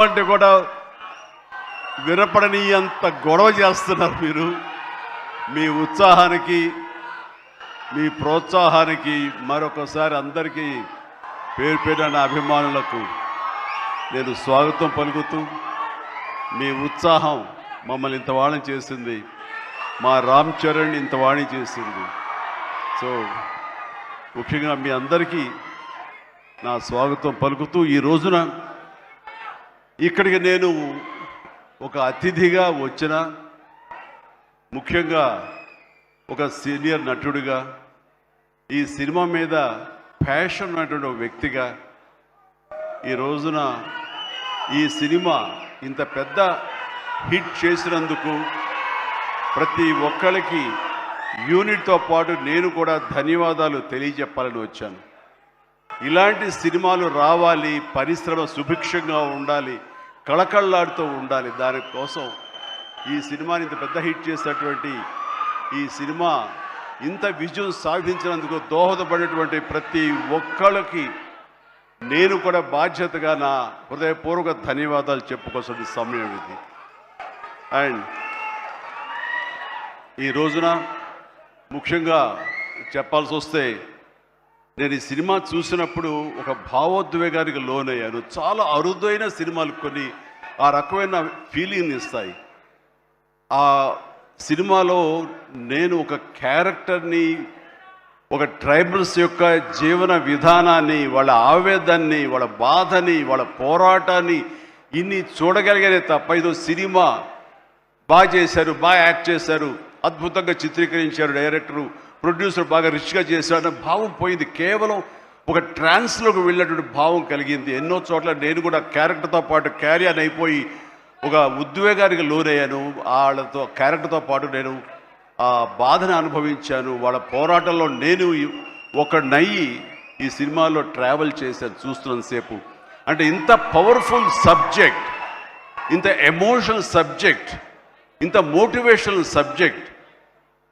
అంటే కూడా వినపడని అంత గొడవ చేస్తున్నారు మీరు. మీ ఉత్సాహానికి, మీ ప్రోత్సాహానికి మరొకసారి అందరికీ పేరు పేరున అభిమానులకు నేను స్వాగతం పలుకుతూ, మీ ఉత్సాహం మమ్మల్ని ఇంత వాణి చేసింది, మా రామ్ చరణ్ ఇంత వాణి చేసింది. సో ముఖ్యంగా మీ అందరికీ నా స్వాగతం పలుకుతూ, ఈ రోజున ఇక్కడికి నేను ఒక అతిథిగా వచ్చిన, ముఖ్యంగా ఒక సీనియర్ నటుడిగా, ఈ సినిమా మీద ప్యాషన్ ఉన్నటువంటి ఒక వ్యక్తిగా, ఈ రోజున ఈ సినిమా ఇంత పెద్ద హిట్ చేసినందుకు ప్రతి ఒక్కరికి యూనిట్తో పాటు నేను కూడా ధన్యవాదాలు తెలియజెప్పాలని వచ్చాను. ఇలాంటి సినిమాలు రావాలి, పరిశ్రమ సుభిక్షంగా ఉండాలి, కళకళలాడుతూ ఉండాలి. దానికోసం ఈ సినిమాని ఇంత పెద్ద హిట్ చేసినటువంటి ఈ సినిమా ఇంత విజయం సాధించినందుకు దోహదపడినటువంటి ప్రతి ఒక్కళ్ళకి నేను కూడా బాధ్యతగా నా హృదయపూర్వక ధన్యవాదాలు చెప్పుకోవాల్సిన సమయం ఇది. అండ్ ఈ రోజున ముఖ్యంగా చెప్పాల్సి వస్తే, నేను ఈ సినిమా చూసినప్పుడు ఒక భావోద్వేగానికి లోనయ్యాను. చాలా అరుదైన సినిమాలు కొన్ని ఆ రకమైన ఫీలింగ్ని ఇస్తాయి. ఆ సినిమాలో నేను ఒక క్యారెక్టర్ని, ఒక ట్రైబల్స్ యొక్క జీవన విధానాన్ని, వాళ్ళ ఆవేదాన్ని, వాళ్ళ బాధని, వాళ్ళ పోరాటాన్ని ఇన్ని చూడగలిగానే తప్ప ఇదో సినిమా బాగా చేశారు, బాగా యాక్ట్ చేశారు, అద్భుతంగా చిత్రీకరించారు డైరెక్టరు, ప్రొడ్యూసర్ బాగా రిచ్గా చేశాడు అన్న భావం పోయింది. కేవలం ఒక ట్రాన్స్లోకి వెళ్ళినటువంటి భావం కలిగింది. ఎన్నో చోట్ల నేను కూడా క్యారెక్టర్తో పాటు క్యారీ ఆన్ అయిపోయి ఒక ఉద్వేగానికి లోనయ్యాను. వాళ్ళతో క్యారెక్టర్తో పాటు నేను ఆ బాధను అనుభవించాను. వాళ్ళ పోరాటంలో నేను ఒకనయ్యి ఈ సినిమాలో ట్రావెల్ చేశాను చూస్తున్నంతసేపు. అంటే ఇంత పవర్ఫుల్ సబ్జెక్ట్, ఇంత ఎమోషనల్ సబ్జెక్ట్, ఇంత మోటివేషనల్ సబ్జెక్ట్,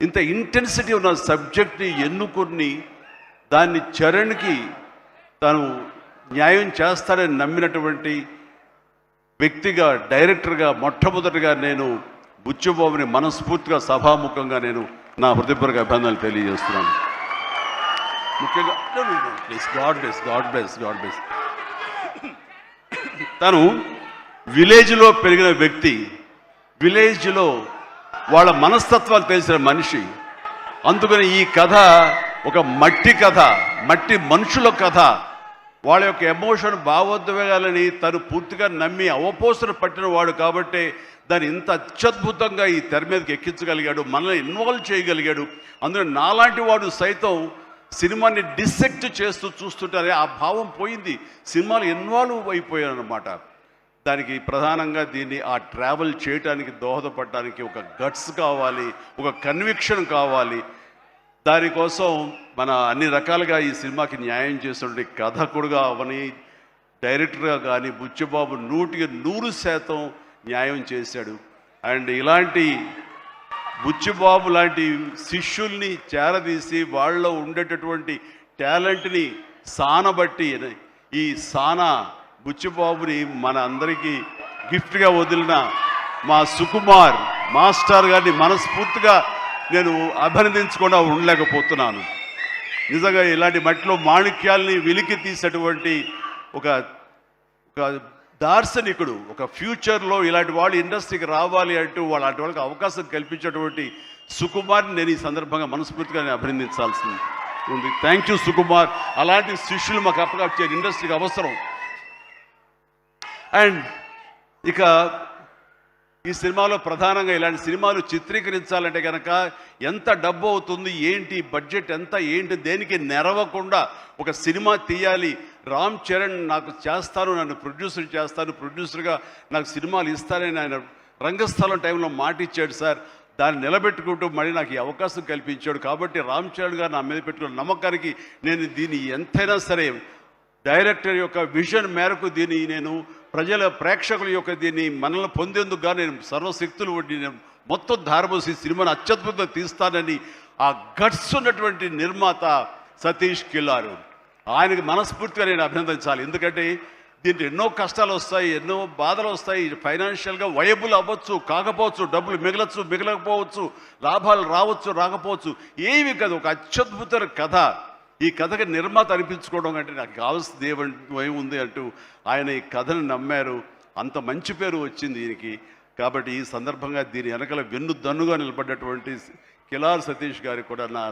ఇంత ఇంటెన్సిటీ ఉన్న సబ్జెక్ట్ని ఎన్నుకొని దాన్ని చరణ్కి తను న్యాయం చేస్తాడని నమ్మినటువంటి వ్యక్తిగా, డైరెక్టర్గా మొట్టమొదటిగా నేను బుచ్చిబాబుని మనస్ఫూర్తిగా సభాముఖంగా నేను నా హృదయపూర్వక అభినందనలు తెలియజేస్తున్నాను. ముఖ్యంగా గాడ్ బ్లెస్. తను విలేజ్లో పెరిగిన వ్యక్తి, విలేజ్లో వాళ్ళ మనస్తత్వాలు తెలిసిన మనిషి. అందుకని ఈ కథ ఒక మట్టి కథ, మట్టి మనుషుల కథ. వాళ్ళ యొక్క ఎమోషన్, భావోద్వేగాలని తను పూర్తిగా నమ్మి అవపోసన పట్టిన వాడు కాబట్టి దాన్ని ఇంత అత్యద్భుతంగా ఈ తెర మీదకి ఎక్కించగలిగాడు, మనల్ని ఇన్వాల్వ్ చేయగలిగాడు. అందులో నాలాంటి వాడు సైతం సినిమాని డిసెక్ట్ చేస్తూ చూస్తుంటారే ఆ భావం పోయింది. సినిమాలు ఇన్వాల్వ్ అయిపోయాను అన్నమాట. దానికి ప్రధానంగా దీన్ని ఆ ట్రావెల్ చేయటానికి దోహదపడటానికి ఒక గట్స్ కావాలి, ఒక కన్విక్షన్ కావాలి. దానికోసం మన అన్ని రకాలుగా ఈ సినిమాకి న్యాయం చేసినటువంటి కథకుడుగా అవని, డైరెక్టర్గా కానీ బుచ్చిబాబు 100% న్యాయం చేశాడు. అండ్ ఇలాంటి బుచ్చిబాబు లాంటి శిష్యుల్ని చేరదీసి వాళ్ళలో ఉండేటటువంటి టాలెంట్ని సానబట్టి ఈ సానా బుచ్చిబాబుని మన అందరికీ గిఫ్ట్గా వదిలిన మా సుకుమార్ మాస్టర్ గారిని మనస్ఫూర్తిగా నేను అభినందించకుండా ఉండలేకపోతున్నాను. నిజంగా ఇలాంటి మట్టిలో మాణిక్యాల్ని వెలికి తీసేటువంటి ఒక దార్శనికుడు, ఒక ఫ్యూచర్లో ఇలాంటి వాళ్ళు ఇండస్ట్రీకి రావాలి అంటూ అలాంటి వాళ్ళకి అవకాశం కల్పించేటువంటి సుకుమార్ని నేను ఈ సందర్భంగా మనస్ఫూర్తిగా నేను అభినందించాల్సి ఉంది. Thank you Sukumar. అలాంటి శిష్యులు మాకు అప్పగా ఇండస్ట్రీకి అవసరం. అండ్ ఇక ఈ సినిమాలో ప్రధానంగా ఇలాంటి సినిమాలు చిత్రీకరించాలంటే కనుక ఎంత డబ్బు అవుతుంది, ఏంటి బడ్జెట్ ఎంత, ఏంటి, దేనికి నెరవకుండా ఒక సినిమా తీయాలి. రామ్ చరణ్ నాకు చేస్తాను, నన్ను ప్రొడ్యూసర్ చేస్తాను, ప్రొడ్యూసర్గా నాకు సినిమాలు ఇస్తానని ఆయన రంగస్థలం టైంలో మాట ఇచ్చాడు సార్. దాన్ని నిలబెట్టుకుంటూ మళ్ళీ నాకు ఈ అవకాశం కల్పించాడు. కాబట్టి రామ్ చరణ్ గారు నా మీద పెట్టుకున్న నమ్మకానికి నేను దీన్ని ఎంతైనా సరే డైరెక్టర్ యొక్క విజన్ మేరకు దీన్ని నేను ప్రజల, ప్రేక్షకుల యొక్క దీన్ని మనల్ని పొందేందుకు నేను సర్వశక్తులు వడ్డీ నేను మొత్తం ధారపోసి సినిమాను అత్యద్భుతంగా తీస్తానని ఆ గట్స్ ఉన్నటువంటి నిర్మాత సతీష్ కిల్లారు, ఆయనకి మనస్ఫూర్తిగా నేను అభినందించాలి. ఎందుకంటే దీంట్లో ఎన్నో కష్టాలు వస్తాయి, ఎన్నో బాధలు వస్తాయి, ఫైనాన్షియల్గా వయబుల్ అవ్వచ్చు, కాకపోవచ్చు, డబ్బులు మిగలచ్చు, మిగలకపోవచ్చు, లాభాలు రావచ్చు, రాకపోవచ్చు, ఏమి కాదు. ఒక అత్యద్భుత కథ. ఈ కథకి నిర్మాత అనిపించుకోవడం అంటే నాకు కావాల్సింది ఏముంది అంటూ ఆయన ఈ కథను నమ్మారు. అంత మంచి పేరు వచ్చింది దీనికి. కాబట్టి ఈ సందర్భంగా దీని వెనకాల వెన్నుదన్నుగా నిలబడ్డటువంటి కిలార్ సతీష్ గారికి కూడా నా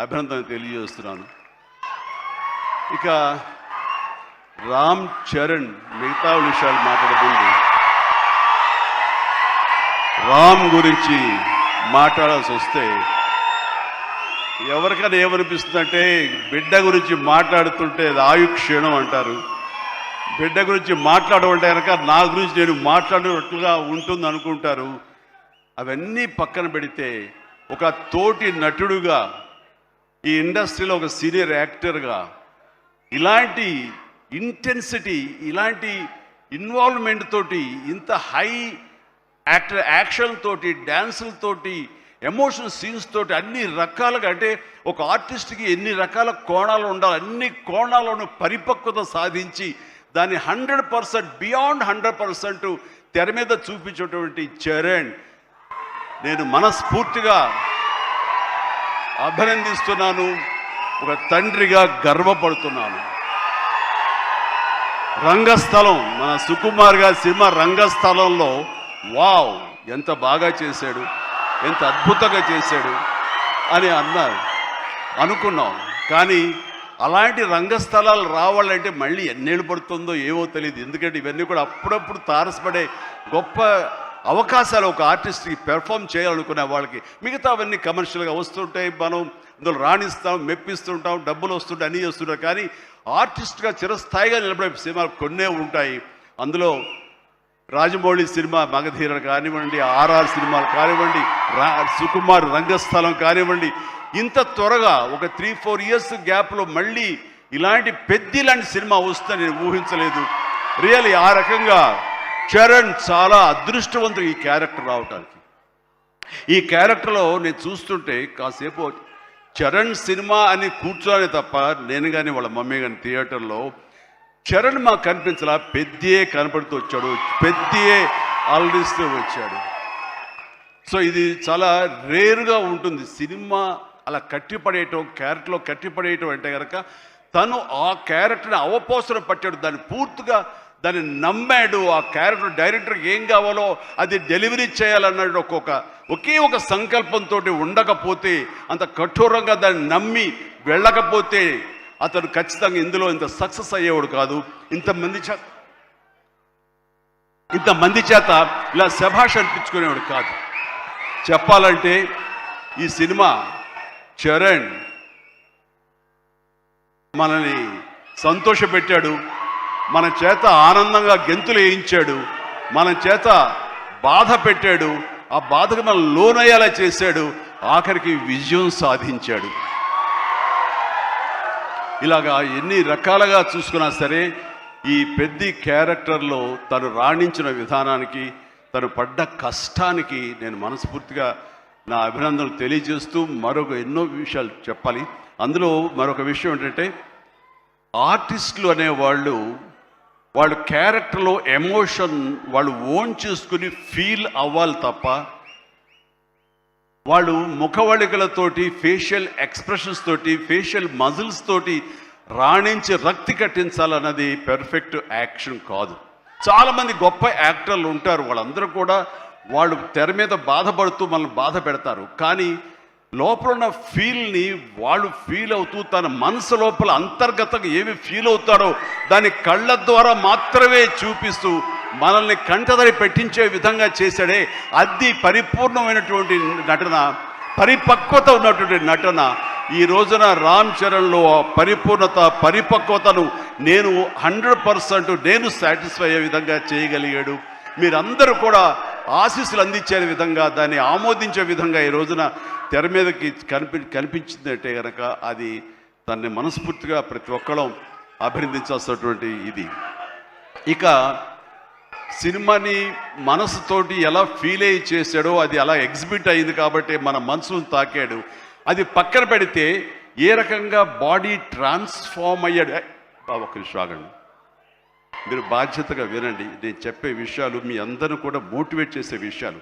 అభినందన తెలియజేస్తున్నాను. ఇక రామ్ చరణ్ మిగతా విషయాలు మాట్లాడకుండా రామ్ గురించి మాట్లాడాల్సి వస్తే ఎవరికైనా ఏమనిపిస్తుందంటే బిడ్డ గురించి మాట్లాడుతుంటే అది ఆయుక్షీణం అంటారు. బిడ్డ గురించి మాట్లాడమంటే కనుక నా గురించి నేను మాట్లాడినట్లుగా ఉంటుంది అనుకుంటారు. అవన్నీ పక్కన పెడితే ఒక తోటి నటుడుగా ఈ ఇండస్ట్రీలో ఒక సీనియర్ యాక్టర్గా ఇలాంటి ఇంటెన్సిటీ, ఇలాంటి ఇన్వాల్వ్మెంట్ తోటి, ఇంత హై యాక్షన్ తోటి, డ్యాన్సులతోటి, ఎమోషనల్ సీన్స్ తోటి అన్ని రకాలుగా, అంటే ఒక ఆర్టిస్ట్కి ఎన్ని రకాల కోణాలు ఉండాలి, అన్ని కోణాలను పరిపక్వత సాధించి దాన్ని 100% బియాండ్ 100% తెర మీద చూపించేటువంటి చరణ్ నేను మనస్ఫూర్తిగా అభినందిస్తున్నాను. ఒక తండ్రిగా గర్వపడుతున్నాను. రంగస్థలం, మన సుకుమార్ గారి సినిమా రంగస్థలంలో వావ్ ఎంత బాగా చేశాడు, ఎంత అద్భుతంగా చేశాడు అని అనుకున్నాం. కానీ అలాంటి రంగస్థలాలు రావాలంటే మళ్ళీ ఎన్నేళ్ళు పడుతుందో ఏమో తెలియదు. ఎందుకంటే ఇవన్నీ కూడా అప్పుడప్పుడు తారసపడే గొప్ప అవకాశాలు ఒక ఆర్టిస్ట్కి పెర్ఫామ్ చేయాలనుకునే వాళ్ళకి. మిగతా అవన్నీ కమర్షియల్గా వస్తుంటాయి, మనం అందులో రాణిస్తాం, మెప్పిస్తుంటాం, డబ్బులు వస్తుంటాయి, అన్నీ చేస్తుంటాం. కానీ ఆర్టిస్ట్గా చిరస్థాయిగా నిలబడే సినిమాలు కొన్నే ఉంటాయి. అందులో రాజమౌళి సినిమా మగధీర కానివ్వండి, ఆర్ఆర్ సినిమాలు కానివ్వండి, సుకుమార్ రంగస్థలం కానివ్వండి, ఇంత త్వరగా ఒక 3-4 ఇయర్స్ గ్యాప్లో మళ్ళీ ఇలాంటి లాంటి సినిమా వస్తుందని నేను ఊహించలేదు. రియల్లీ ఆ రకంగా చరణ్ చాలా అదృష్టవంతుడు ఈ క్యారెక్టర్ రావటానికి. ఈ క్యారెక్టర్లో నేను చూస్తుంటే కాసేపు చరణ్ సినిమా అని కూర్చోనే తప్ప నేను కానీ వాళ్ళ మమ్మీ కానీ థియేటర్లో చరణ్ మాకు కనిపించలా, పెద్దే కనపడుతూ వచ్చాడు, పెద్దే ఆల్రిస్తూ వచ్చాడు. సో ఇది చాలా రేరుగా ఉంటుంది. సినిమా అలా కట్టిపడేయటం, క్యారెక్టర్లో కట్టిపడేయటం అంటే కనుక తను ఆ క్యారెక్టర్ని అవపోసన పట్టాడు, దాన్ని పూర్తిగా దాన్ని నమ్మాడు. ఆ క్యారెక్టర్ డైరెక్టర్కి ఏం కావాలో అది డెలివరీ చేయాలన్నాడు. ఒకే ఒక సంకల్పంతో ఉండకపోతే, అంత కఠోరంగా దాన్ని నమ్మి వెళ్ళకపోతే అతను ఖచ్చితంగా ఇందులో ఇంత సక్సెస్ అయ్యేవాడు కాదు. ఇంతమంది చేత ఇలా శభాష్ అనిపించుకునేవాడు కాదు. చెప్పాలంటే ఈ సినిమా చరణ్ మనల్ని సంతోషపెట్టాడు, మన చేత ఆనందంగా గెంతులు వేయించాడు, మన చేత బాధ పెట్టాడు, ఆ బాధకు మనం లోనయ్యేలా చేశాడు, ఆఖరికి విజయం సాధించాడు. ఇలాగా ఎన్ని రకాలుగా చూసుకున్నా సరే ఈ పెద్ద క్యారెక్టర్లో తను రాణించిన విధానానికి, తను పడ్డ కష్టానికి నేను మనస్ఫూర్తిగా నా అభినందనలు తెలియజేస్తూ మరొక ఎన్నో విషయాలు చెప్పాలి. అందులో మరొక విషయం ఏంటంటే ఆర్టిస్టులు అనేవాళ్ళు వాళ్ళ క్యారెక్టర్లో ఎమోషన్ వాళ్ళు ఓన్ చేసుకుని ఫీల్ అవ్వాలి తప్ప వాళ్ళు ముఖవళికలతోటి, ఫేషియల్ ఎక్స్ప్రెషన్స్ తోటి, ఫేషియల్ మజిల్స్ తోటి రాణించి రక్తి కట్టించాలన్నది పెర్ఫెక్ట్ యాక్షన్ కాదు. చాలామంది గొప్ప యాక్టర్లు ఉంటారు, వాళ్ళందరూ కూడా వాళ్ళు తెర మీద బాధపడుతూ మనల్ని బాధ పెడతారు. కానీ లోపల ఉన్న ఫీల్ని వాళ్ళు ఫీల్ అవుతూ తన మనసు లోపల అంతర్గతంగా ఏమి ఫీల్ అవుతాడో దాన్ని కళ్ళ ద్వారా మాత్రమే చూపిస్తూ మనల్ని కంటదరి పెట్టించే విధంగా చేశాడే అది పరిపూర్ణమైనటువంటి నటన, పరిపక్వత ఉన్నటువంటి నటన. ఈ రోజున రామ్ చరణ్లో పరిపూర్ణత, పరిపక్వతను నేను 100% నేను సాటిస్ఫై అయ్యే విధంగా చేయగలిగాడు. మీరందరూ కూడా ఆశీస్సులు అందించే విధంగా, దాన్ని ఆమోదించే విధంగా ఈ రోజున తెర మీదకి కనిపించిందంటే కనుక అది దాన్ని మనస్ఫూర్తిగా ప్రతి ఒక్కళ్ళం అభినందించాల్సినటువంటి ఇది. ఇక సినిమాని మనసుతోటి ఎలా ఫీల్ అయ్యి చేశాడో అది అలా ఎగ్జిబిట్ అయింది కాబట్టి మన మనసును తాకాడు. అది పక్కన పెడితే ఏ రకంగా బాడీ ట్రాన్స్ఫార్మ్ అయ్యాడు. ఒక నిమిషం ఆగండి. మీరు బాధ్యతగా వినండి. నేను చెప్పే విషయాలు మీ అందరిని కూడా మోటివేట్ చేసే విషయాలు,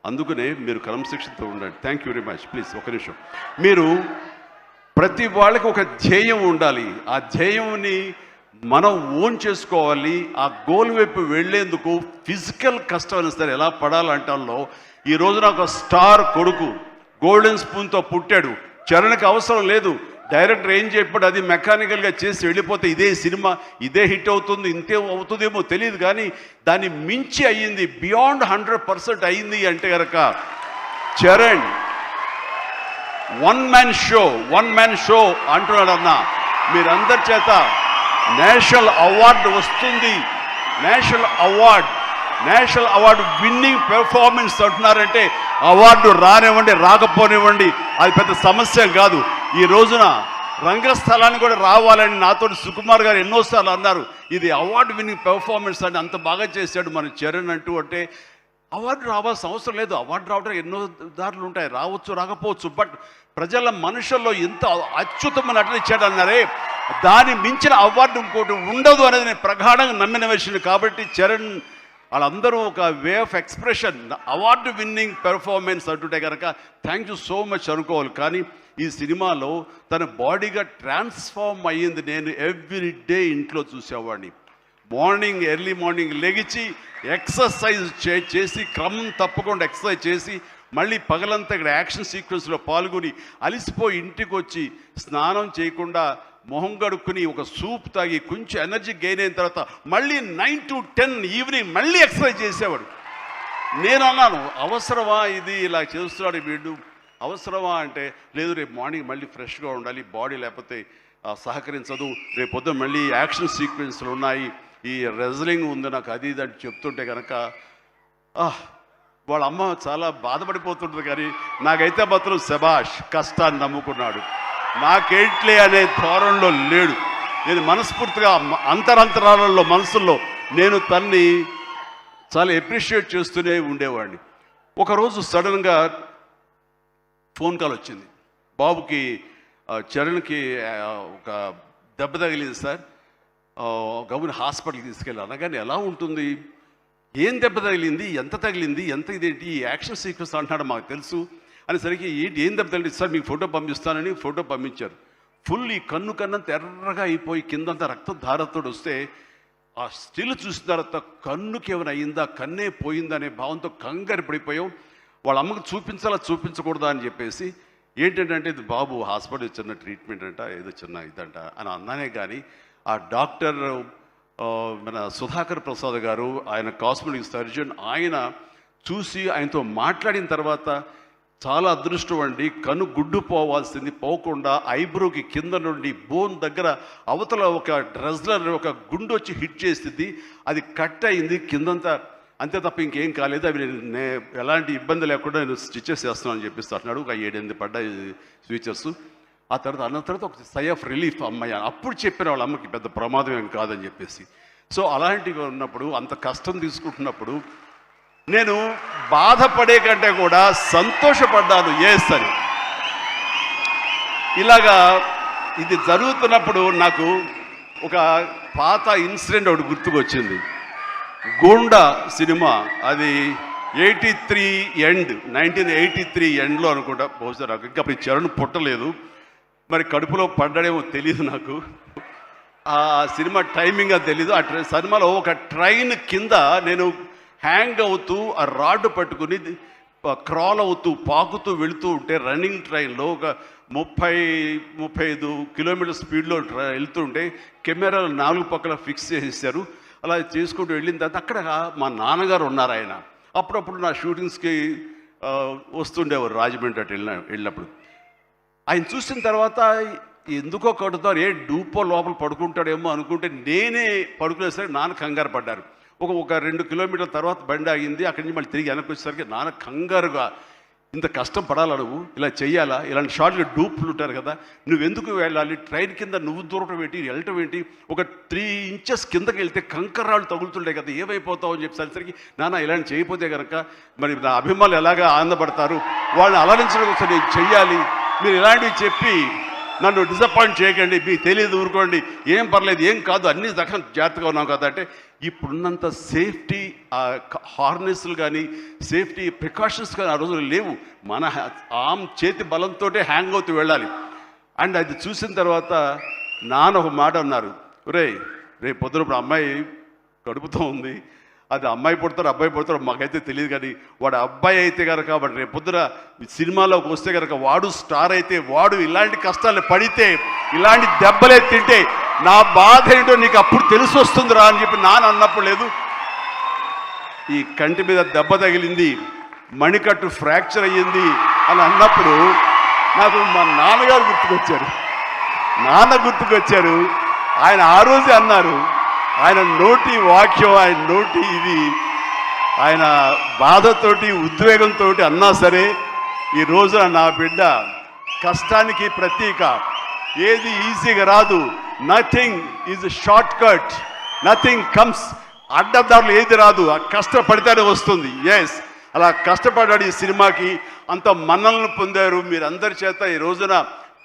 అందుకనే మీరు క్రమశిక్షణతో ఉండండి. Thank you very much. Please ఒక నిమిషం. మీరు ప్రతి వాళ్ళకి ఒక ధ్యేయం ఉండాలి. ఆ ధ్యేయంని మనం ఓన్ చేసుకోవాలి. ఆ గోల్ వైపు వెళ్ళేందుకు ఫిజికల్ కష్టం అయినా సరే ఎలా పడాలంటాలో, ఈ రోజున ఒక స్టార్ కొడుకు గోల్డెన్ స్పూన్తో పుట్టాడు. చరణ్కి అవసరం లేదు, డైరెక్టర్ ఏం చెప్పాడు అది మెకానికల్గా చేసి వెళ్ళిపోతే ఇదే సినిమా ఇదే హిట్ అవుతుంది, ఇంతే అవుతుందేమో తెలియదు, కానీ దాన్ని మించి అయ్యింది, బియాండ్ 100% అయ్యింది అంటే కనుక చరణ్ వన్ మ్యాన్ షో అంటున్నాడు అన్న. మీరందరి చేత నేషనల్ అవార్డు వస్తుంది. నేషనల్ అవార్డు విన్నింగ్ పెర్ఫార్మెన్స్ అంటున్నారంటే అవార్డు రానివ్వండి రాకపోనివ్వండి అది పెద్ద సమస్య కాదు. ఈ రోజున రంగస్థలాన్ని కూడా రావాలని నాతో సుకుమార్ గారు ఎన్నోసార్లు అన్నారు. ఇది అవార్డు విన్నింగ్ పెర్ఫార్మెన్స్ అని అంత బాగా చేశాడు మన చరణ్ అంటూ. అంటే అవార్డు రావాల్సిన అవసరం లేదు. అవార్డు రావడం ఎన్నో దారులు ఉంటాయి, రావచ్చు రాకపోవచ్చు. బట్ ప్రజల మనుషుల్లో ఎంత అత్యుత్తమ నటన ఇచ్చాడు అన్నారే, దాన్ని మించిన అవార్డు ఇంకోటి ఉండదు అనేది నేను ప్రగాఢంగా నమ్మిన విషయం. కాబట్టి చరణ్ వాళ్ళందరూ ఒక way of expression, award winning performance అంటుంటే కనుక థ్యాంక్ యూ సో మచ్ అనుకోవాలి. కానీ ఈ సినిమాలో తన బాడీగా ట్రాన్స్ఫార్మ్ అయ్యింది. నేను ఎవ్రీ డే ఇంట్లో చూసేవాడిని. ఎర్లీ మార్నింగ్ లెగిచి ఎక్సర్సైజ్ చేసి క్రమం తప్పకుండా ఎక్సర్సైజ్ చేసి మళ్ళీ పగలంతా ఇక్కడ యాక్షన్ సీక్వెన్స్లో పాల్గొని అలిసిపోయి ఇంటికి వచ్చి స్నానం చేయకుండా మొహం గడుక్కుని ఒక సూప్ తాగి కొంచెం ఎనర్జీ గెయిన్ అయిన తర్వాత మళ్ళీ 9 to 10 ఈవినింగ్ మళ్ళీ ఎక్సర్సైజ్ చేసేవాడు. నేను అన్నాను, అవసరమా ఇది, ఇలా చేస్తున్నాడు వీడు, అవసరమా అంటే లేదు, రేపు మార్నింగ్ మళ్ళీ ఫ్రెష్గా ఉండాలి, బాడీ లేకపోతే సహకరించదు, రేపు పొద్దున మళ్ళీ యాక్షన్ సీక్వెన్స్లు ఉన్నాయి, ఈ రెజ్లింగ్ ఉంది నాకు, అది ఇది అని చెప్తుంటే కనుక వాళ్ళ అమ్మ చాలా బాధపడిపోతుంటుంది. కానీ నాకైతే మాత్రం శబాష్, కష్టాన్ని నమ్ముకున్నాడు, నాకేంట్లే అనే ధోరణిలో లేడు. నేను మనస్ఫూర్తిగా అంతరాలలో మనసుల్లో నేను తన్ని చాలా ఎప్రిషియేట్ చేస్తూనే ఉండేవాడిని. ఒకరోజు సడన్గా ఫోన్ కాల్ వచ్చింది. బాబుకి చరణ్కి ఒక దెబ్బ తగిలింది సార్, గవర్నమెంట్ హాస్పిటల్కి తీసుకెళ్ళి. అనగానే ఎలా ఉంటుంది, ఏం దెబ్బ తగిలింది, ఎంత తగిలింది, ఎంత ఇదేంటి, ఈ యాక్షన్ సీక్వెన్స్ అంటున్నాడు మాకు తెలుసు అనేసరికి ఏం దెబ్బ తగిలింది సార్, మీకు ఫోటో పంపిస్తానని ఫోటో పంపించారు. ఫుల్ ఈ కన్ను కన్నంత ఎర్రగా అయిపోయి కిందంతా రక్తధారతో వస్తే ఆ స్టిల్ చూసిన తర్వాత కన్నుకి ఏమైనా అయిందా, కన్నే పోయిందా అనే భావంతో కంగారు పడిపోయాం. వాళ్ళ అమ్మకు చూపించకూడదా అని చెప్పేసి ఏంటంటే ఇది బాబు హాస్పిటల్ చిన్న ట్రీట్మెంట్ అంట, ఏదో చిన్న ఇదంట అని అన్నానే. కానీ ఆ డాక్టర్ మన సుధాకర్ ప్రసాద్ గారు, ఆయన కాస్మెటిక్ సర్జన్, ఆయన చూసి ఆయనతో మాట్లాడిన తర్వాత చాలా అదృష్టం అండి, కన్ను గుడ్డు పోవాల్సింది పోకుండా ఐబ్రోకి కింద నుండి బోన్ దగ్గర అవతల ఒక డ్రెస్లర్ ఒక గుండు వచ్చి హిట్ చేసింది, అది కట్ అయింది కిందంతా, అంతే తప్ప ఇంకేం కాలేదు, అవి నేను ఎలాంటి ఇబ్బంది లేకుండా నేను స్టిచెస్ చేస్తున్నాను అని చెప్పేసి అంటున్నాడు. ఒక 7-8 పడ్డాయి స్విచెస్. ఆ తర్వాత అన్న తర్వాత ఒక సై ఆఫ్ రిలీఫ్ అమ్మాయి, అప్పుడు చెప్పిన వాళ్ళ అమ్మకి పెద్ద ప్రమాదం ఏం కాదని చెప్పేసి. సో అలాంటివి ఉన్నప్పుడు, అంత కష్టం తీసుకుంటున్నప్పుడు నేను బాధపడే కంటే కూడా సంతోషపడ్డాను. ఎస్ అని ఇలాగా ఇది జరుగుతున్నప్పుడు నాకు ఒక పాత ఇన్సిడెంట్ ఒకటి గుర్తుకొచ్చింది. గూండా సినిమా, అది 1983 ఎండ్లో అనుకుంటా, బహుశా నాకు ఇంకా అప్పుడు చరణ్ పుట్టలేదు, మరి కడుపులో పడ్డాడేమో తెలియదు నాకు, ఆ సినిమా టైమింగ్ అది తెలీదు. ఆ సినిమాలో ఒక ట్రైన్ కింద నేను హ్యాంగ్ అవుతూ ఆ రాడ్ పట్టుకుని క్రాల్ అవుతూ పాకుతూ వెళుతూ ఉంటే, రన్నింగ్ ట్రైన్లో ఒక 30-35 కిలోమీటర్ స్పీడ్లో వెళ్తూ ఉంటే కెమెరాలు 4 పక్కల ఫిక్స్ చేసేసారు. అలా చేసుకుంటూ వెళ్ళిన తర్వాత అక్కడ మా నాన్నగారు ఉన్నారు. ఆయన అప్పుడప్పుడు నా షూటింగ్స్కి వస్తుండేవారు రాజమండ్రి అటు వెళ్ళినప్పుడు. ఆయన చూసిన తర్వాత ఎందుకో కడుతారు, డూపో లోపల పడుకుంటాడేమో అనుకుంటే నేనే పడుకునేసరికి నాన్న కంగారు పడ్డారు. ఒక 2 కిలోమీటర్ల తర్వాత బండి ఆగింది. అక్కడి నుంచి మళ్ళీ తిరిగి వెనక్కి వచ్చేసరికి నాన్న కంగారుగా, ఇంత కష్టం పడాలా నువ్వు, ఇలా చెయ్యాలా, ఇలాంటి షార్ట్గా డూప్లు ఉంటారు కదా, నువ్వెందుకు వెళ్ళాలి, ట్రైన్ కింద నువ్వు దూరటం ఏంటి, వెళ్ళటం ఏంటి, ఒక 3 ఇంచెస్ కిందకి వెళ్తే కంకర్రాళ్ళు తగులుతుండే కదా, ఏమైపోతావు అని చెప్పేసరికి, నాన్న ఇలాంటి చేయకపోతే కనుక మరి నా అభిమానులు ఎలాగా ఆనందపడతారు, వాళ్ళని అలరించడం కోసం నేను చెయ్యాలి, మీరు ఇలాంటివి చెప్పి నన్ను డిసప్పాయింట్ చేయకండి, మీకు తెలియదు ఊరుకోండి, ఏం పర్లేదు, ఏం కాదు, అన్ని దగ్గర జాగ్రత్తగా ఉన్నాం కదా అంటే, ఇప్పుడున్నంత సేఫ్టీ హార్నెస్లు కానీ సేఫ్టీ ప్రికాషన్స్ కానీ ఆ రోజులు లేవు. మన చేతి బలంతో హ్యాంగ్ అవుతూ వెళ్ళాలి. అండ్ అది చూసిన తర్వాత నాన్న ఒక మాట అన్నారు, రేపు పొద్దున ఇప్పుడు అమ్మాయి కడుపుతో ఉంది, అది అమ్మాయి పుడతారు అబ్బాయి పుడతారు మాకైతే తెలియదు, కానీ వాడు అబ్బాయి అయితే కనుక వాడు రేపు పొద్దున సినిమాలోకి వస్తే కనుక వాడు స్టార్ అయితే, వాడు ఇలాంటి కష్టాలు పడితే ఇలాంటి దెబ్బలే తింటే నా బాధ ఏంటో నీకు అప్పుడు తెలిసి వస్తుందిరా అని చెప్పి నాన్న అన్నప్పుడు లేదు. ఈ కంటి మీద దెబ్బ తగిలింది, మణికట్టు ఫ్రాక్చర్ అయ్యింది అని అన్నప్పుడు నాకు మా నాన్నగారు గుర్తుకొచ్చారు. ఆయన ఆ రోజే అన్నారు, ఆయన నోటి వాక్యం, ఆయన నోటి ఇది, ఆయన బాధతోటి ఉద్వేగంతో అన్నా సరే ఈ రోజున నా బిడ్డ కష్టానికి ప్రతీక. ఏది ఈజీగా రాదు, nothing is short cut, nothing comes, అడ్డదారులు ఏది రాదు, ఆ కష్టపడితేనే వస్తుంది. ఎస్, అలా కష్టపడ్డాడు. ఈ సినిమాకి అంత మన్నలను పొందారు మీరందరి చేత. ఈ రోజున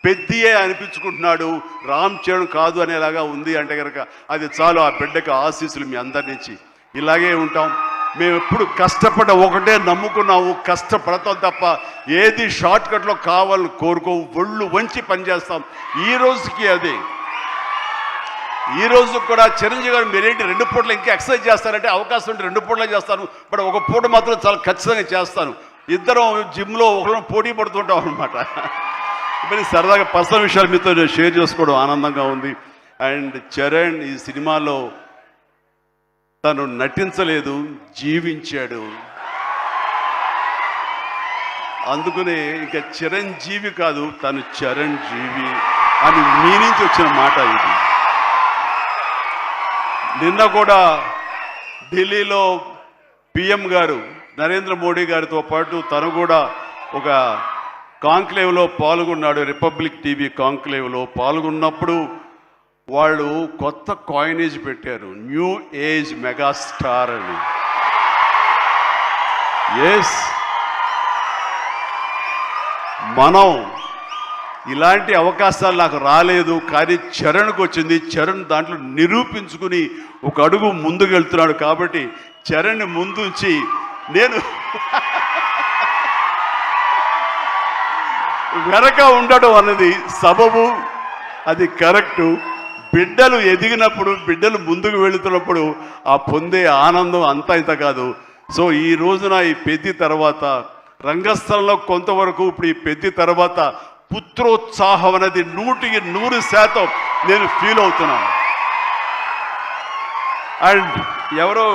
పెద్దియే అనిపించుకుంటున్నాడు, రామ్ చరణ్ కాదు అనేలాగా ఉంది అంటే కనుక అది చాలు. ఆ బిడ్డకి ఆశీస్సులు మీ అందరి నుంచి. ఇలాగే ఉంటాం. మేము ఎప్పుడు కష్టపడ్డ ఒకటే నమ్ముకున్నాము, కష్టపడతాం తప్ప ఏది షార్ట్ కట్లో కావాలని కోరుకోవు, ఒళ్ళు వంచి పనిచేస్తాం. ఈ రోజుకి అదే. ఈ రోజు కూడా చిరంజీవి గారు మీరేంటి 2 పూటలు ఇంకా ఎక్సర్సైజ్ చేస్తారంటే, అవకాశం ఉంటే 2 పూటలే చేస్తాను, బట్ ఒక పూట మాత్రం చాలా ఖచ్చితంగా చేస్తాను. ఇద్దరం జిమ్లో ఒకరు పోటీ పడుతుంటాం అనమాట. మరి సరదాగా పర్సనల్ విషయాలు మీతో షేర్ చేసుకోవడం ఆనందంగా ఉంది. అండ్ చరణ్ ఈ సినిమాలో తను నటించలేదు, జీవించాడు. అందుకనే ఇంకా చిరంజీవి కాదు, తను చరణ్ జీవి అని మీ నుంచి వచ్చిన మాట ఇది. నిన్న కూడా ఢిల్లీలో పిఎం గారు నరేంద్ర మోడీ గారితో పాటు తను కూడా ఒక కాంక్లేవ్లో పాల్గొన్నాడు. రిపబ్లిక్ టీవీ కాంక్లేవ్లో పాల్గొన్నప్పుడు వాళ్ళు కొత్త కాయినేజ్ పెట్టారు, న్యూ ఏజ్ మెగాస్టార్ అని. ఎస్, మనం ఇలాంటి అవకాశాలు నాకు రాలేదు, కానీ చరణ్కు వచ్చింది. చరణ్ దాంట్లో నిరూపించుకుని ఒక అడుగు ముందుకు వెళ్తున్నాడు. కాబట్టి చరణ్ ముందుంచి నేను వెనక ఉండడం అన్నది సబబు, అది కరెక్టు. బిడ్డలు ఎదిగినప్పుడు, బిడ్డలు ముందుకు వెళుతున్నప్పుడు ఆ పొందే ఆనందం అంతా ఇంత కాదు. సో ఈ రోజున ఈ పెద్ది తర్వాత రంగస్థలంలో కొంతవరకు, ఇప్పుడు ఈ పెద్ది తర్వాత పుత్రోత్సాహం అనేది 100% నేను ఫీల్ అవుతున్నాను. అండ్ ఎవరో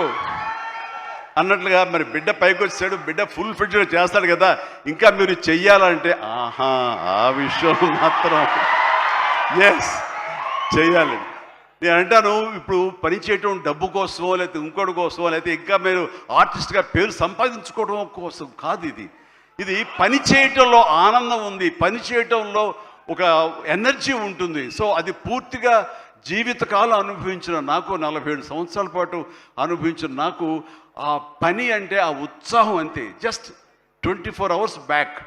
అన్నట్లుగా మరి బిడ్డ పైకి వచ్చాడు, బిడ్డ ఫుల్ ఫిట్గా చేస్తాడు కదా, ఇంకా మీరు చెయ్యాలంటే ఆహా, ఆ విషయం మాత్రం ఎస్ చెయ్యాలి. నేను అంటాను, ఇప్పుడు పని చేయటం డబ్బు కోసమో లేకపోతే ఇంకోటి కోసమో లేకపోతే ఇంకా మీరు ఆర్టిస్ట్గా పేరు సంపాదించుకోవడం కోసం కాదు. ఇది పని చేయటంలో ఆనందం ఉంది, పని చేయటంలో ఒక ఎనర్జీ ఉంటుంది. సో అది పూర్తిగా జీవితకాలం అనుభవించిన నాకు, 47 సంవత్సరాల పాటు అనుభవించిన నాకు ఆ పని అంటే ఆ ఉత్సాహం అంతే. జస్ట్ 24 hours బ్యాక్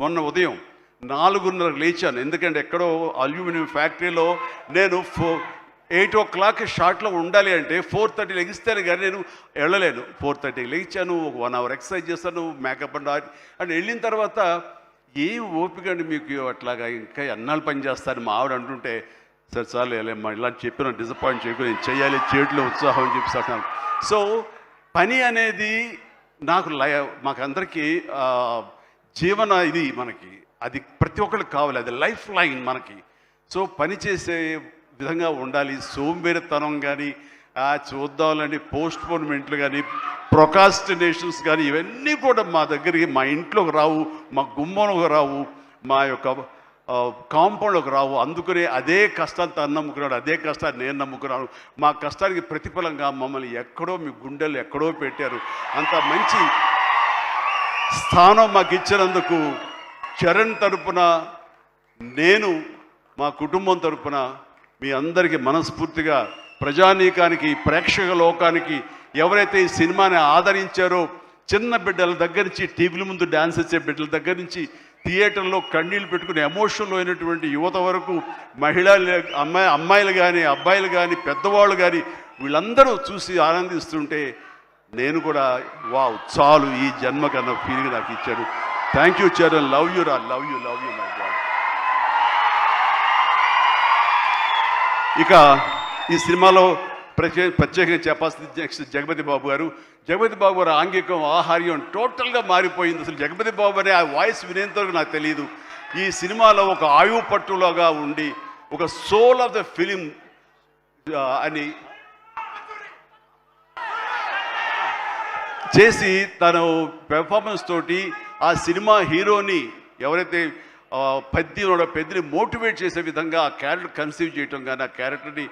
మొన్న ఉదయం 4:30 లేచాను. ఎందుకంటే ఎక్కడో అల్యూమినియం ఫ్యాక్టరీలో నేను 8 o'clock షార్ట్లో ఉండాలి అంటే 4:30 లెగిస్తేనే కానీ నేను వెళ్ళలేను. 4:30 లేచాను, ఒక 1 hour ఎక్సర్సైజ్ చేస్తాను, మేకప్ అండ్ వెళ్ళిన తర్వాత ఏం ఓపిక అండి మీకు అట్లాగా, ఇంకా ఎన్నాళ్ళు పని చేస్తాను మా ఆవిడ అంటుంటే, సరే చాలు వెళ్ళమ్మా ఇలా చెప్పిన డిసప్పాయింట్ చేయకుండా నేను చేయాలి, చేతిలో ఉత్సాహం అని చెప్పి అంటాను. సో పని అనేది మాకందరికీ జీవన ఇది మనకి, అది ప్రతి ఒక్కరికి కావాలి, అది లైఫ్ లైన్ మనకి. సో పని చేసే విధంగా ఉండాలి. సోంబేరితనం కానీ, చూద్దాంలని పోస్ట్పోన్మెంట్లు కానీ, ప్రొకాస్టినేషన్స్ కానీ ఇవన్నీ కూడా మా దగ్గరికి, మా ఇంట్లోకి రావు, మా గుమ్మంలోకి రావు, మా యొక్క కాంపౌండ్లోకి రావు. అందుకనే అదే కష్టాన్ని తను నమ్ముకున్నాడు, అదే కష్టాన్ని నేను నమ్ముకున్నాను. మా కష్టానికి ప్రతిఫలంగా మమ్మల్ని ఎక్కడో, మీ గుండెలు ఎక్కడో పెట్టారు. అంత మంచి స్థానం మాకు ఇచ్చినందుకు చరణ్ తరపున, నేను మా కుటుంబం తరపున మీ అందరికీ మనస్ఫూర్తిగా, ప్రజానీకానికి, ప్రేక్షక లోకానికి, ఎవరైతే ఈ సినిమాని ఆదరించారో, చిన్న బిడ్డల దగ్గర నుంచి, టీవీల ముందు డ్యాన్స్ వచ్చే బిడ్డల దగ్గర నుంచి, థియేటర్లో కన్నీళ్ళు పెట్టుకుని ఎమోషన్లో అయినటువంటి యువత వరకు, అమ్మాయిలు కానీ, అబ్బాయిలు కానీ, పెద్దవాళ్ళు కానీ, వీళ్ళందరూ చూసి ఆనందిస్తుంటే నేను కూడా వావ్ చాలు ఈ జన్మ కన్నా ఫీలింగ్ నాకు ఇచ్చాడు. Thank you Charan, love you రా, లవ్ యూ మై గాడ్. ఇక ఈ సినిమాలో ప్రత్యేకంగా చెప్పాల్సింది నెక్స్ట్ జగపతి బాబు గారు. జగపతి బాబు గారు ఆంగికం, ఆహార్యం టోటల్గా మారిపోయింది. అసలు జగపతి బాబు అనే ఆ వాయిస్ వినేంతవరకు నాకు తెలియదు. ఈ సినిమాలో ఒక ఆయువు పట్టులాగా ఉండి ఒక సోల్ ఆఫ్ ద ఫిలిం అని చేసి తను పెర్ఫార్మెన్స్ తోటి ఆ సినిమా హీరోని ఎవరైతే పెద్దని మోటివేట్ చేసే విధంగా ఆ క్యారెక్టర్ కన్సీవ్ చేయటం కానీ ఆ క్యారెక్టర్ని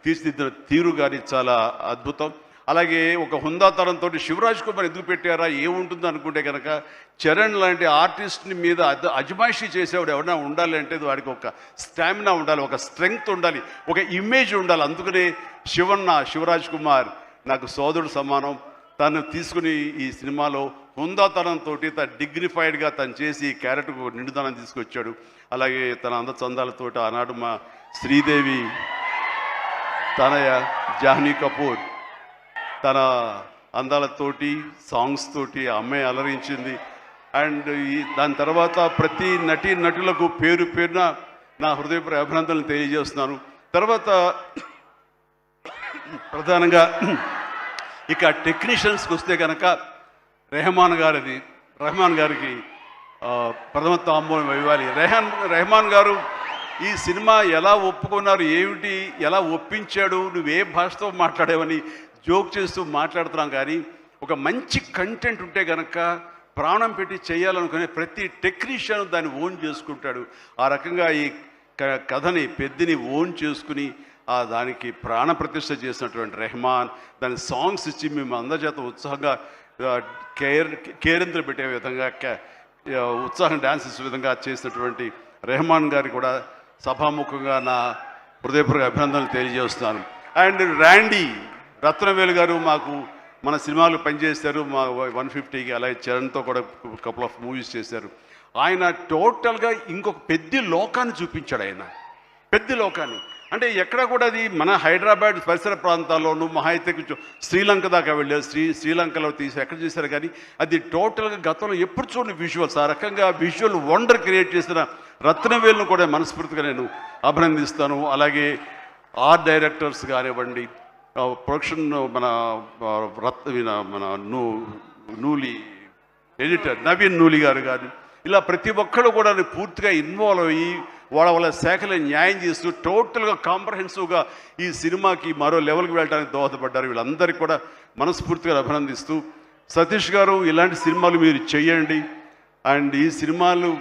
తీర్చిదిద్దిన తీరు కానీ చాలా అద్భుతం. అలాగే ఒక హుందాతనంతో శివరాజ్ కుమార్ ఎందుకు పెట్టారా ఏముంటుందో అనుకుంటే కనుక చరణ్ లాంటి ఆర్టిస్ట్ని మీద అజమాయిషీ చేసేవాడు ఎవరైనా ఉండాలి అంటే వాడికి ఒక స్టామినా ఉండాలి, ఒక స్ట్రెంగ్త్ ఉండాలి, ఒక ఇమేజ్ ఉండాలి. అందుకనే శివరాజ్ కుమార్ నాకు సోదరుడు సమానం. తను తీసుకుని ఈ సినిమాలో హుందాతనంతో తన డిగ్నిఫైడ్గా తను చేసి ఈ క్యారెక్టర్కు నిండుదనం తీసుకొచ్చాడు. అలాగే తన అందచందాలతో ఆనాడు మా శ్రీదేవి తనయ జాహ్నవి కపూర్ తన అందాలతోటి సాంగ్స్ తోటి అమ్మాయి అలరించింది. అండ్ దాని తర్వాత ప్రతి నటులకు పేరున నా హృదయపూర్వక అభినందనలు తెలియజేస్తున్నాను. తర్వాత ప్రధానంగా ఇక టెక్నీషియన్స్కి వస్తే కనుక రెహమాన్ గారికి ప్రథమ తాంబూలం ఇవ్వాలి. రెహమాన్ గారు ఈ సినిమా ఎలా ఒప్పుకున్నారు, ఏమిటి, ఎలా ఒప్పించాడు, నువ్వే భాషతో మాట్లాడేవని జోక్ చేస్తూ మాట్లాడుతున్నాం. కానీ ఒక మంచి కంటెంట్ ఉంటే కనుక ప్రాణం పెట్టి చేయాలనుకునే ప్రతి టెక్నీషియన్ దాన్ని ఓన్ చేసుకుంటాడు. ఆ రకంగా ఈ కథని పెద్దని ఓన్ చేసుకుని దానికి ప్రాణ ప్రతిష్ఠ చేసినటువంటి రెహమాన్ దాని సాంగ్స్ ఇచ్చి మేము అందరి చేత ఉత్సాహంగా కేరింతలు పెట్టే విధంగా ఉత్సాహం డ్యాన్స్ ఇచ్చే విధంగా చేసినటువంటి రెహమాన్ గారికి కూడా సభాముఖంగా నా హృదయపూర్వక అభినందనలు తెలియజేస్తున్నాను. అండ్ ర్యాండీ రత్నవేలు గారు మాకు మన సినిమాలు పనిచేశారు, మా 150కి. అలాగే చరణ్తో కూడా కపుల్ ఆఫ్ మూవీస్ చేశారు. ఆయన టోటల్గా ఇంకొక పెద్ద లోకాన్ని చూపించాడు. ఆయన పెద్ద లోకాన్ని అంటే ఎక్కడ కూడా అది మన హైదరాబాద్ పరిసర ప్రాంతాల్లోనూ మహా అయితే కొంచెం శ్రీలంక దాకా వెళ్ళారు. శ్రీలంకలో తీసి ఎక్కడ చేశారు. కానీ అది టోటల్గా గతంలో ఎప్పుడు చూడని విజువల్స్, ఆ రకంగా విజువల్ వండర్ క్రియేట్ చేసిన రత్నవేలును కూడా మనస్ఫూర్తిగా నేను అభినందిస్తాను. అలాగే ఆర్ట్ డైరెక్టర్స్ కానివ్వండి, ప్రొడక్షన్ మన నూలి ఎడిటర్ నవీన్ నూలి గారు కానీ ఇలా ప్రతి ఒక్కరు కూడా పూర్తిగా ఇన్వాల్వ్ అయ్యి వాళ్ళ శాఖలో న్యాయం చేస్తూ టోటల్గా కాంప్రహెన్సివ్గా ఈ సినిమాకి మరో లెవెల్కి వెళ్ళడానికి దోహదపడ్డారు. వీళ్ళందరికీ కూడా మనస్ఫూర్తిగా అభినందిస్తూ, సతీష్ గారు ఇలాంటి సినిమాలు మీరు చేయండి. అండ్ ఈ సినిమాలు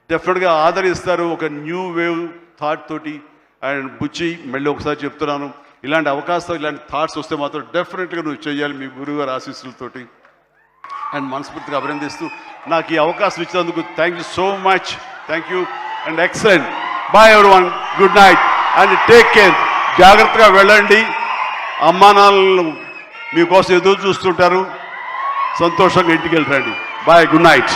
డెఫినెట్గా ఆదరిస్తారు ఒక న్యూ వేవ్ థాట్ తోటి. అండ్ బుచ్చి మళ్ళీ ఒకసారి చెప్తున్నాను, ఇలాంటి అవకాశాలు ఇలాంటి థాట్స్ వస్తే మాత్రం డెఫినెట్గా నువ్వు చేయాలి మీ గురువుగారి ఆశీస్సులతోటి. అండ్ మనస్ఫూర్తిగా అభినందిస్తూ నాకు ఈ అవకాశం ఇచ్చినందుకు thank you so much. Thank you and excellent. Bye everyone, good night and take care. జాగ్రత్తగా వెళ్ళండి. అమ్మా నాన్నలు మీకోసం ఎదురు చూస్తుంటారు. సంతోషంగా ఇంటికి వెళ్ళండి. Bye, good night.